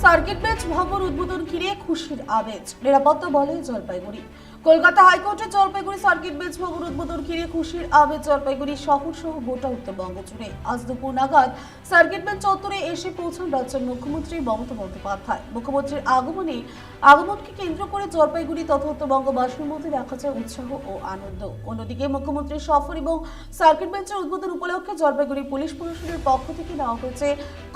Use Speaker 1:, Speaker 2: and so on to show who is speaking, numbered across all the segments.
Speaker 1: Circuit bench ভবন উদ্বোধন ঘিরে খুশির আমেজ, নিরাপত্তা বলে জলপাইগুড়ি। কলকাতা হাইকোর্টের জলপাইগুড়ি সার্কিট বেঞ্চ ভবন উদ্বোধন ঘিরে খুশির আমেজ জলপাইগুড়ি শহর সহ গোটা উত্তরবঙ্গ জুড়ে। আজ দুপুর নাগাদ সার্কিট বেঞ্চ চত্বরে এসে পৌঁছান রাজ্যের মুখ্যমন্ত্রী মমতা বন্দ্যোপাধ্যায়। মুখ্যমন্ত্রীর আগমনকে কেন্দ্র করে জলপাইগুড়ি তথা উত্তরবঙ্গবাসীর মধ্যে দেখা যায় উৎসাহ ও আনন্দ। অন্যদিকে মুখ্যমন্ত্রীর সফর এবং সার্কিট বেঞ্চের উদ্বোধন উপলক্ষে জলপাইগুড়ি পুলিশ প্রশাসনের পক্ষ থেকে নেওয়া হয়েছে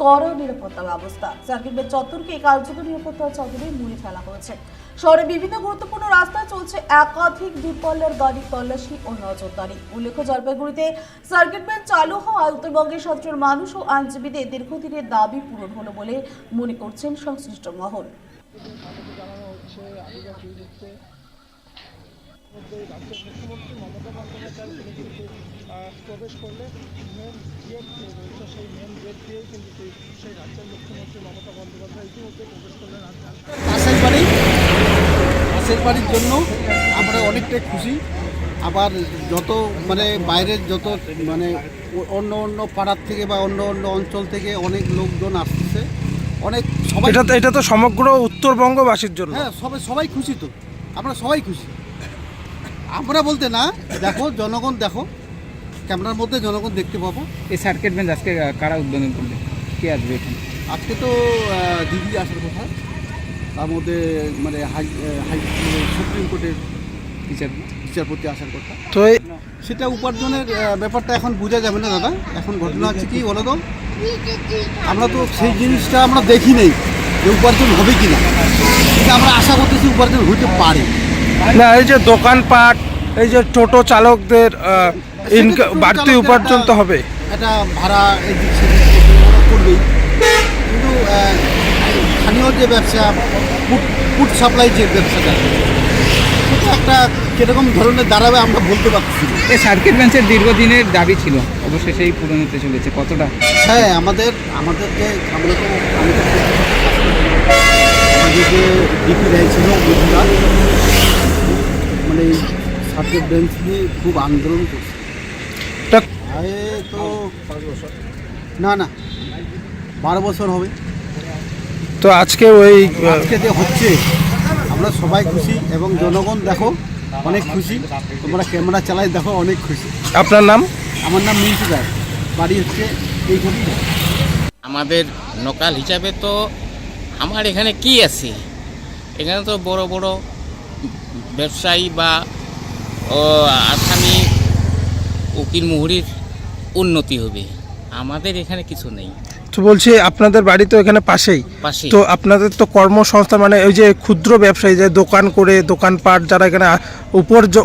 Speaker 1: কড়া নিরাপত্তা ব্যবস্থা। সার্কিট বেঞ্চ চত্বরকে কার্যকর নিরাপত্তার চাদরে মুড়ে ফেলা হয়েছে। শহরে বিভিন্ন গুরুত্বপূর্ণ রাস্তায় চলছে একাধিক দূরপাল্লার গাড়ির তল্লাশি ও নজরদারি। উল্লেখ্য, জলপাইগুড়িতে সার্কিট বেঞ্চ চালু হওয়ায় উত্তরবঙ্গের সাধারণ মানুষ ও আইনজীবীদের দীর্ঘদিনের দাবি পূরণ হলো বলে মনে করছেন সংশ্লিষ্ট মহল।
Speaker 2: রাজ্যের মুখ্যমন্ত্রী মমতা বন্দ্যোপাধ্যায় তিনি কিন্তু প্রবেশ করলে মেন গেট যে রয়েছে সেই মেন গেট দিয়েই কিন্তু সেই রাজ্যের মুখ্যমন্ত্রী মমতা বন্দ্যোপাধ্যায় ইতিমধ্যে প্রবেশ করলেন।
Speaker 3: পাশের বাড়ির জন্য আমরা অনেকটাই খুশি। আবার যত বাইরের যত অন্য অন্য পাড়ার থেকে বা অন্য অন্য অঞ্চল থেকে অনেক লোকজন আসতেছে, অনেক সবাই।
Speaker 4: এটা তো সমগ্র উত্তরবঙ্গবাসীর জন্য।
Speaker 3: হ্যাঁ, সবাই খুশি, তো আমরা সবাই খুশি। আমরা বলতে না, দেখো জনগণ, দেখো ক্যামেরার মধ্যে জনগণ দেখতে পাবো।
Speaker 5: এই সার্কিট বেঞ্চ আজকে কারা উদ্বোধন করবে, কে আসবে এখানে?
Speaker 3: আজকে তো দিদি আসার কথা, তার মধ্যে সুপ্রিম কোর্টের বিচারপতি আসার কথা।
Speaker 4: তো
Speaker 3: সেটা উপার্জনের ব্যাপারটা এখন বোঝা যাবে না দাদা। এখন ঘটনা হচ্ছে কি বলো তো, আমরা তো সেই জিনিসটা আমরা দেখি নেই যে উপার্জন হবে কি না, কিন্তু আমরা আশা করতেছি উপার্জন হইতে পারে
Speaker 4: না। এই যে দোকানপাট, এই যে টোটো চালকদের বাড়তি উপার্জন তো হবে,
Speaker 3: এটা ভাড়া এদিক সেদিক করবেই, কিন্তু স্থানীয় যে ব্যবসা, ফুড সাপ্লাই যে ব্যবসাটা, সেটা একটা কীরকম ধরনের দাঁড়াবে আমরা বলতে পারছি না।
Speaker 5: এই সার্কিট বেঞ্চের দীর্ঘদিনের দাবি ছিল, অবশেষেই পূরণ হতে চলেছে। কতটা?
Speaker 3: হ্যাঁ, আমাদের যে যে ডিপি রায় ছিল গুজরাট, সার্কিট বেঞ্চ নিয়ে খুব আন্দোলন করছে। তো না 12 বছর হবে।
Speaker 4: তো আজকে
Speaker 3: যে হচ্ছে, আমরা সবাই খুশি এবং জনগণ দেখো অনেক খুশি। তোমরা ক্যামেরা চালাই দেখো অনেক খুশি।
Speaker 4: আপনার নাম?
Speaker 3: আমার নাম মিন্টু রায়, বাড়ি হচ্ছে এইখানে।
Speaker 6: আমাদের লোকাল হিসাবে তো আমার এখানে কি আছে, এখানে তো বড় বড় ব্যবসায়ী বা আসামি উকিল মুহুরির উন্নতি হবে, আমাদের এখানে কিছু নেই।
Speaker 4: তো বলছি, আপনাদের বাড়ি তো এখানে পাশেই, তো আপনাদের তো কর্মসংস্থান ওই যে ক্ষুদ্র ব্যবসায়ী যে দোকান করে, দোকানপাট যারা এখানে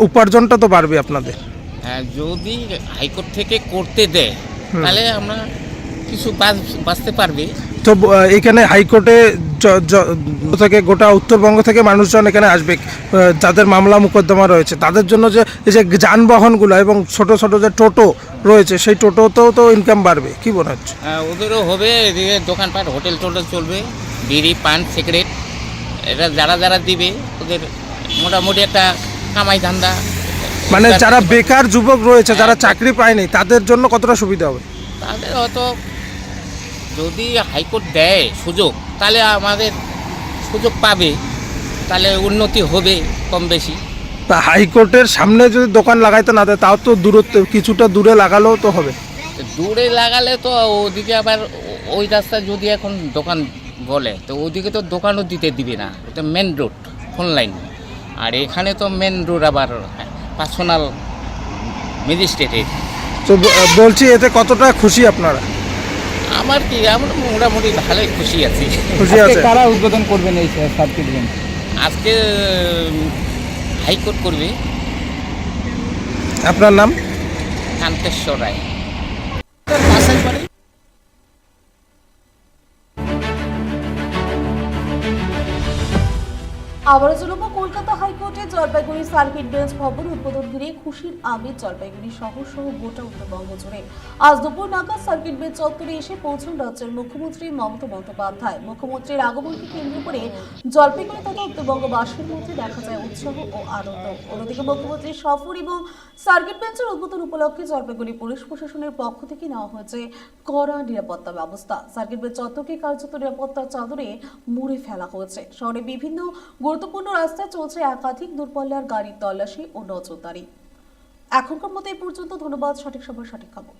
Speaker 4: উপার্জনটা তো বাড়বে আপনাদের।
Speaker 6: হ্যাঁ, যদি হাইকোর্ট থেকে করতে দেয় তাহলে আমরা কিছু বাঁচতে পারবে।
Speaker 4: তো এখানে হাইকোর্টে থেকে গোটা উত্তরবঙ্গ থেকে মানুষজন এখানে আসবে, যাদের মামলা মোকদ্দমা রয়েছে তাদের জন্য যে এই যে যানবাহনগুলো এবং ছোট ছোট যে টোটো রয়েছে, সেই টোটোতেও তো ইনকাম বাড়বে, কি মনে হচ্ছে?
Speaker 6: ওদেরও হবে, এদিকে দোকানপাট হোটেল টোটেল চলবে, বিড়ি পান সিগারেট এটা যারা দিবে ওদের মোটামুটি একটা কামাই ধান্দা।
Speaker 4: যারা বেকার যুবক রয়েছে, যারা চাকরি পায়নি, তাদের জন্য কতটা সুবিধা হবে?
Speaker 6: তাদের হয়তো যদি হাইকোর্ট দেয় সুযোগ, তাহলে আমাদের সুযোগ পাবে, তাহলে উন্নতি হবে কম বেশি।
Speaker 4: তা হাইকোর্টের সামনে যদি দোকান লাগাইতে না দেয়, তাও তো দূরত্ব কিছুটা দূরে লাগালেও তো হবে।
Speaker 6: দূরে লাগালে তো ওদিকে আবার ওই রাস্তায় যদি এখন দোকান বলে, তো ওদিকে তো দোকানও দিবে না, ওটা মেন রোড ফোন লাইন। আর এখানে তো মেন রোড আবার পার্সোনাল ম্যাজিস্ট্রেটের।
Speaker 4: তো বলছি, এতে কতটা খুশি আপনারা?
Speaker 6: আমরা মোটামুটি ভালোই খুশি আছি।
Speaker 5: কারা উদ্বোধন করবেন এই সার্কিট বেঞ্চ?
Speaker 6: আজকে হাইকোর্ট করবে।
Speaker 4: আপনার নাম?
Speaker 6: কান্তেশ্বর রায়।
Speaker 1: আবারও জুলুম কলকাতা হাইকোর্টে জলপাইগুড়ি সার্কিট বেঞ্চ ভবন উদ্বোধন ঘিরে খুশির আমেজ জলপাইগুড়ি শহর সহ গোটা উত্তরবঙ্গ জুড়ে। আজ দুপুর নাগাদ সার্কিট বেঞ্চ চত্বরে এসে পৌঁছন রাজ্যের মুখ্যমন্ত্রী মমতা বন্দ্যোপাধ্যায়। মুখ্যমন্ত্রীর আগমনকে কেন্দ্র করে জলপাইগুড়ি তথা উত্তরবঙ্গবাসীর মধ্যে দেখা যায় উৎসাহ ও আনন্দ। অন্যদিকে মুখ্যমন্ত্রীর সফর এবং সার্কিট বেঞ্চের উদ্বোধন উপলক্ষে জলপাইগুড়ি পুলিশ প্রশাসনের পক্ষ থেকে নেওয়া হয়েছে কড়া নিরাপত্তা ব্যবস্থা। সার্কিট বেঞ্চ চত্বরকে কার্যত নিরাপত্তার চাদরে মুড়ে ফেলা হয়েছে। শহরে বিভিন্ন গুরুত্বপূর্ণ রাস্তায় চলছে একাধিক দূরপাল্লার গাড়ির তল্লাশি ও নজরদারি। এখনকার মতো এই পর্যন্ত। ধন্যবাদ। সঠিক সময় সঠিক খবর।